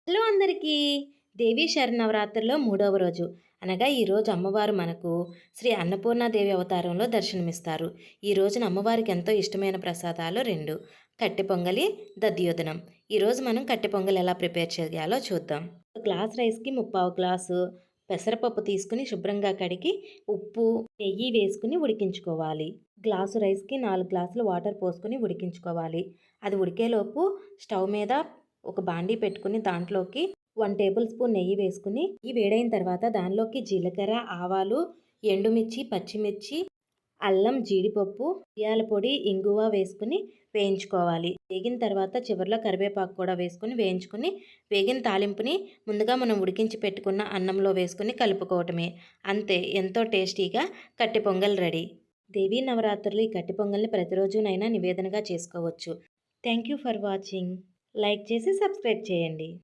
Hello అందరికీ! దేవీ శరన్నవరాత్రుల్లో మూడవ రోజు అనగా ఈరోజు అమ్మవారు మనకు శ్రీ అన్నపూర్ణాదేవి అవతారంలో దర్శనమిస్తారు. ఈ రోజున అమ్మవారికి ఎంతో ఇష్టమైన ప్రసాదాలు 2 కట్టె పొంగలి, దధ్యోదనం. ఈరోజు మనం కట్టె పొంగలి ఎలా ప్రిపేర్ చేయాలో చూద్దాం. ఒక గ్లాస్ రైస్‌కి ముప్పావు గ్లాసు పెసరపప్పు తీసుకొని శుభ్రంగా కడిగి ఉప్పు, నెయ్యి వేసుకొని ఉడికించుకోవాలి. గ్లాసు రైస్‌కి 4 గ్లాసులు వాటర్ పోసుకొని ఉడికించుకోవాలి. అది ఉడికేలోపు స్టవ్ మీద ఒక బాండీ పెట్టుకుని దాంట్లోకి 1 టేబుల్ స్పూన్ నెయ్యి వేసుకుని, నెయ్యి వేడైన తర్వాత దానిలోకి జీలకర్ర, ఆవాలు, ఎండుమిర్చి, పచ్చిమిర్చి, అల్లం, జీడిపప్పు, మిరియాల పొడి, ఇంగువ వేసుకుని వేయించుకోవాలి. వేగిన తర్వాత చివరిలో కరివేపాకు కూడా వేసుకొని వేయించుకొని, వేగిన తాలింపుని ముందుగా మనం ఉడికించి పెట్టుకున్న అన్నంలో వేసుకొని కలుపుకోవటమే. అంతే, ఎంతో టేస్టీగా కట్టె పొంగల్ రెడీ. దేవీ నవరాత్రులు ఈ కట్టె పొంగల్ని ప్రతిరోజునైనా నివేదనగా చేసుకోవచ్చు. Thank you for watching. Like చేసి సబ్స్క్రైబ్ చేయండి.